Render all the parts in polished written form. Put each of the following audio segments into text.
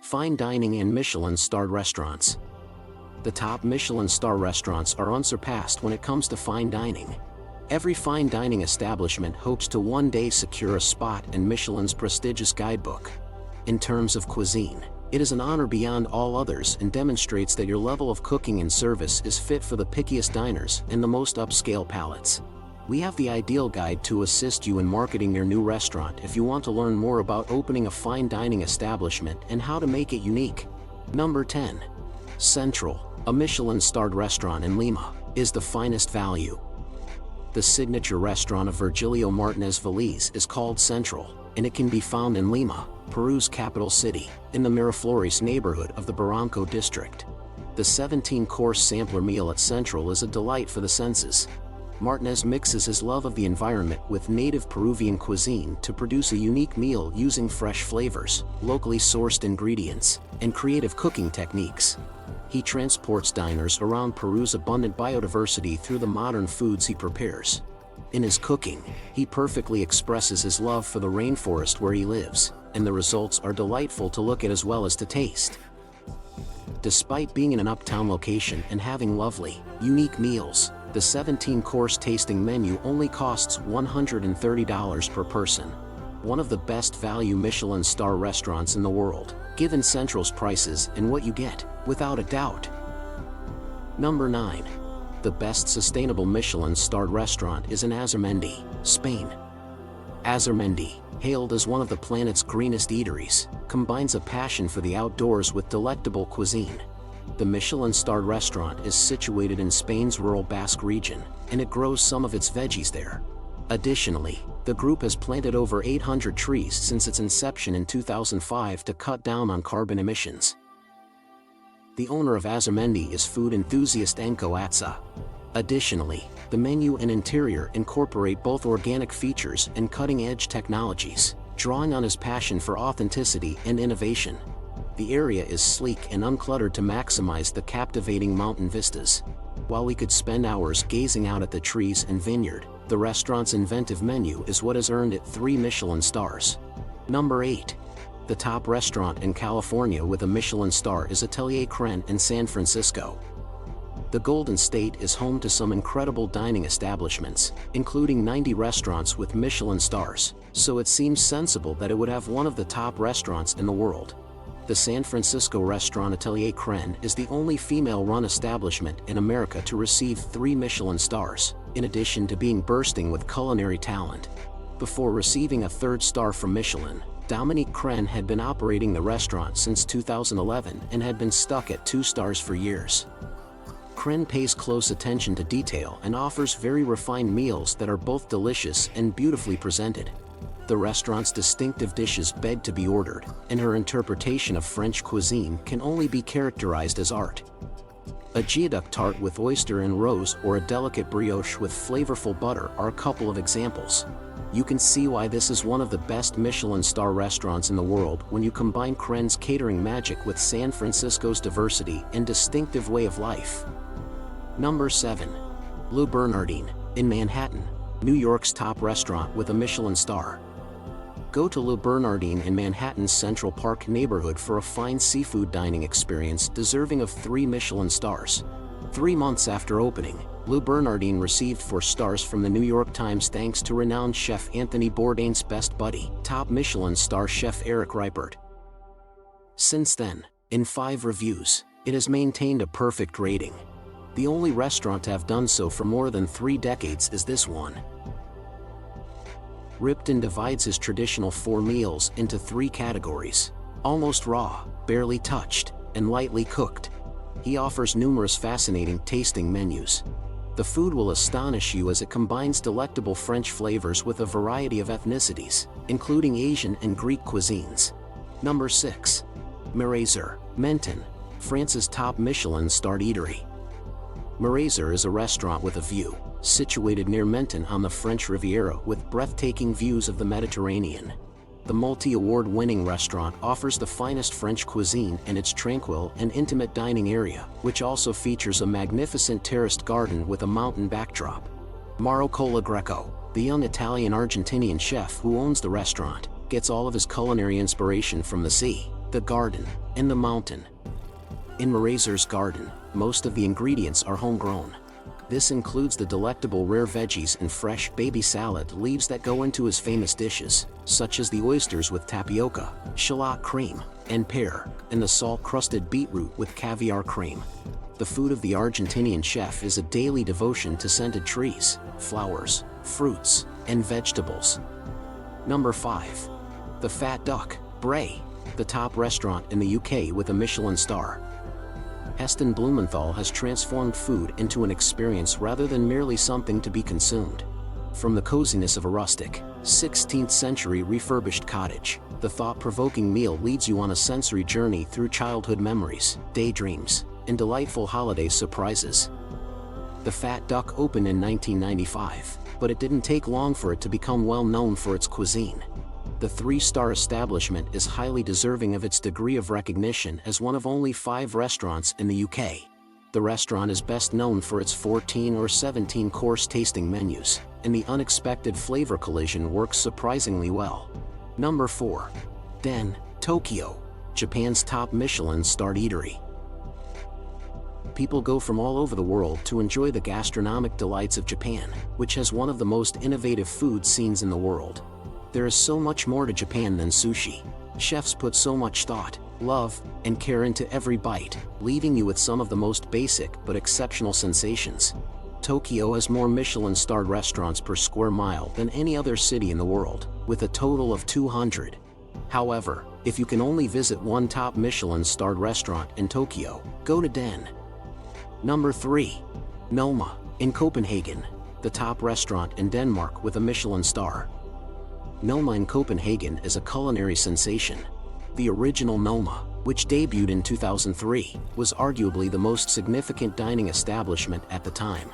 Fine dining and Michelin-starred restaurants. The top Michelin-star restaurants are unsurpassed when it comes to fine dining. Every fine dining establishment hopes to one day secure a spot in Michelin's prestigious guidebook. In terms of cuisine, it is an honor beyond all others and demonstrates that your level of cooking and service is fit for the pickiest diners and the most upscale palates. We have the ideal guide to assist you in marketing your new restaurant if you want to learn more about opening a fine dining establishment and how to make it unique. Number 10. Central, a Michelin-starred restaurant in Lima, is the finest value. The signature restaurant of Virgilio Martinez Veliz is called Central, and it can be found in Lima, Peru's capital city, in the Miraflores neighborhood of the Barranco district. The 17-course sampler meal at Central is a delight for the senses. Martinez mixes his love of the environment with native Peruvian cuisine to produce a unique meal using fresh flavors, locally sourced ingredients, and creative cooking techniques. He transports diners around Peru's abundant biodiversity through the modern foods he prepares. In his cooking, he perfectly expresses his love for the rainforest where he lives, and the results are delightful to look at as well as to taste. Despite being in an uptown location and having lovely, unique meals, the 17-course tasting menu only costs $130 per person. One of the best value Michelin-star restaurants in the world, given Central's prices and what you get, without a doubt. Number 9. The best sustainable Michelin-starred restaurant is in Azurmendi, Spain. Azurmendi, hailed as one of the planet's greenest eateries, combines a passion for the outdoors with delectable cuisine. The Michelin-starred restaurant is situated in Spain's rural Basque region, and it grows some of its veggies there. Additionally, the group has planted over 800 trees since its inception in 2005 to cut down on carbon emissions. The owner of Azurmendi is food enthusiast Enco Atza. Additionally, the menu and interior incorporate both organic features and cutting-edge technologies, drawing on his passion for authenticity and innovation. The area is sleek and uncluttered to maximize the captivating mountain vistas. While we could spend hours gazing out at the trees and vineyard, the restaurant's inventive menu is what has earned it 3 Michelin stars. Number 8. The top restaurant in California with a Michelin star is Atelier Cren in San Francisco. The Golden State is home to some incredible dining establishments, including 90 restaurants with Michelin stars, so it seems sensible that it would have one of the top restaurants in the world. The San Francisco restaurant Atelier Cren is the only female-run establishment in America to receive 3 Michelin stars, in addition to being bursting with culinary talent. Before receiving a 3rd star from Michelin, Dominique Cren had been operating the restaurant since 2011 and had been stuck at 2 stars for years. Cren pays close attention to detail and offers very refined meals that are both delicious and beautifully presented. The restaurant's distinctive dishes beg to be ordered, and her interpretation of French cuisine can only be characterized as art. A geoduck tart with oyster and rose or a delicate brioche with flavorful butter are a couple of examples. You can see why this is one of the best Michelin-star restaurants in the world when you combine Cren's catering magic with San Francisco's diversity and distinctive way of life. Number 7. Le Bernardin, in Manhattan, New York's top restaurant with a Michelin star. Go to Le Bernardin in Manhattan's Central Park neighborhood for a fine seafood dining experience deserving of 3 Michelin stars. 3 months after opening, Le Bernardin received 4 stars from the New York Times thanks to renowned chef Anthony Bourdain's best buddy, top Michelin star chef Eric Reipert. Since then, in 5 reviews, it has maintained a perfect rating. The only restaurant to have done so for more than 3 decades is this one. Ripton divides his traditional 4 meals into 3 categories: almost raw, barely touched, and lightly cooked. He offers numerous fascinating tasting menus. The food will astonish you as it combines delectable French flavors with a variety of ethnicities, including Asian and Greek cuisines. Number 6. Meraiser, Menton, France's top Michelin-starred eatery. Meraiser is a restaurant with a view, situated near Menton on the French Riviera with breathtaking views of the Mediterranean. The multi-award-winning restaurant offers the finest French cuisine in its tranquil and intimate dining area, which also features a magnificent terraced garden with a mountain backdrop. Mauro Colagreco, the young Italian-Argentinian chef who owns the restaurant, gets all of his culinary inspiration from the sea, the garden, and the mountain. In Mrazer's garden, most of the ingredients are homegrown. This includes the delectable rare veggies and fresh baby salad leaves that go into his famous dishes, such as the oysters with tapioca, shallot cream, and pear, and the salt-crusted beetroot with caviar cream. The food of the Argentinian chef is a daily devotion to scented trees, flowers, fruits, and vegetables. Number 5. The Fat Duck, Bray, the top restaurant in the UK with a Michelin star. Heston Blumenthal has transformed food into an experience rather than merely something to be consumed. From the coziness of a rustic, 16th-century refurbished cottage, the thought-provoking meal leads you on a sensory journey through childhood memories, daydreams, and delightful holiday surprises. The Fat Duck opened in 1995, but it didn't take long for it to become well known for its cuisine. The 3-star establishment is highly deserving of its degree of recognition as one of only 5 restaurants in the UK. The restaurant is best known for its 14 or 17-course tasting menus, and the unexpected flavor collision works surprisingly well. Number 4. Den, Tokyo, Japan's top Michelin-starred eatery. People go from all over the world to enjoy the gastronomic delights of Japan, which has one of the most innovative food scenes in the world. There is so much more to Japan than sushi. Chefs put so much thought, love, and care into every bite, leaving you with some of the most basic but exceptional sensations. Tokyo has more Michelin-starred restaurants per square mile than any other city in the world, with a total of 200. However, if you can only visit one top Michelin-starred restaurant in Tokyo, go to Den. Number 3. Noma, in Copenhagen, the top restaurant in Denmark with a Michelin star. Noma in Copenhagen is a culinary sensation. The original Noma, which debuted in 2003, was arguably the most significant dining establishment at the time.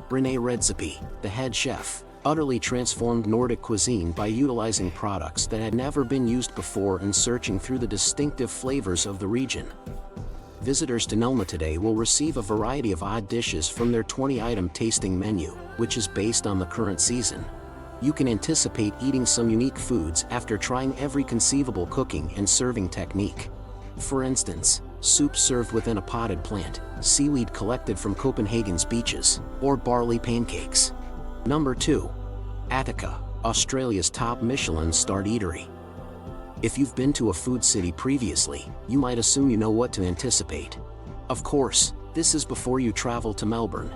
René Redzepi, the head chef, utterly transformed Nordic cuisine by utilizing products that had never been used before and searching through the distinctive flavors of the region. Visitors to Noma today will receive a variety of odd dishes from their 20-item tasting menu, which is based on the current season. You can anticipate eating some unique foods after trying every conceivable cooking and serving technique. For instance, soup served within a potted plant, seaweed collected from Copenhagen's beaches, or barley pancakes. Number 2. Attica, Australia's top Michelin-starred eatery. If you've been to a food city previously, you might assume you know what to anticipate. Of course, this is before you travel to Melbourne.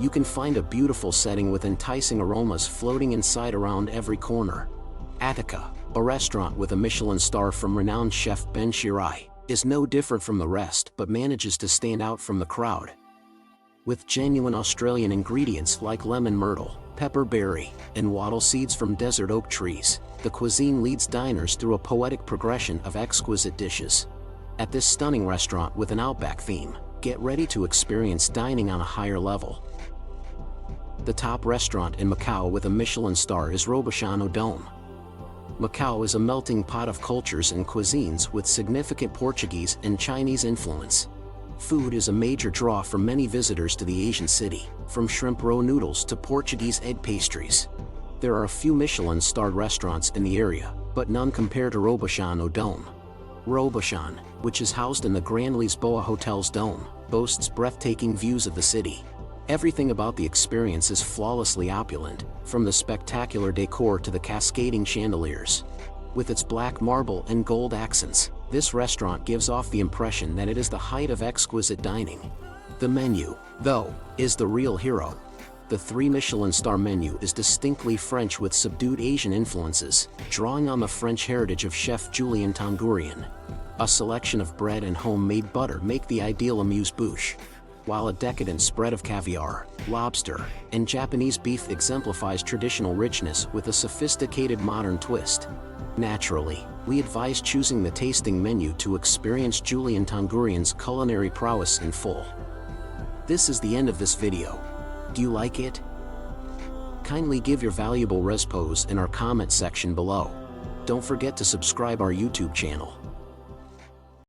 You can find a beautiful setting with enticing aromas floating inside around every corner. Attica, a restaurant with a Michelin star from renowned chef Ben Shirai, is no different from the rest but manages to stand out from the crowd. With genuine Australian ingredients like lemon myrtle, pepper berry, and wattle seeds from desert oak trees, the cuisine leads diners through a poetic progression of exquisite dishes. At this stunning restaurant with an outback theme, get ready to experience dining on a higher level. The top restaurant in Macau with a Michelin star is Robuchon Dome. Macau is a melting pot of cultures and cuisines with significant Portuguese and Chinese influence. Food is a major draw for many visitors to the Asian city, from shrimp roe noodles to Portuguese egg pastries. There are a few Michelin-starred restaurants in the area, but none compare to Robuchon Dome. Robuchon, which is housed in the Grand Lisboa Hotel's dome, boasts breathtaking views of the city. Everything about the experience is flawlessly opulent, from the spectacular decor to the cascading chandeliers. With its black marble and gold accents, this restaurant gives off the impression that it is the height of exquisite dining. The menu, though, is the real hero. The 3 Michelin star menu is distinctly French with subdued Asian influences, drawing on the French heritage of chef Julien Tangourian. A selection of bread and homemade butter make the ideal amuse-bouche, while a decadent spread of caviar, lobster, and Japanese beef exemplifies traditional richness with a sophisticated modern twist. Naturally, we advise choosing the tasting menu to experience Julien Tangourian's culinary prowess in full. This is the end of this video. Do you like it? Kindly give your valuable respos in our comment section below. Don't forget to subscribe our YouTube channel.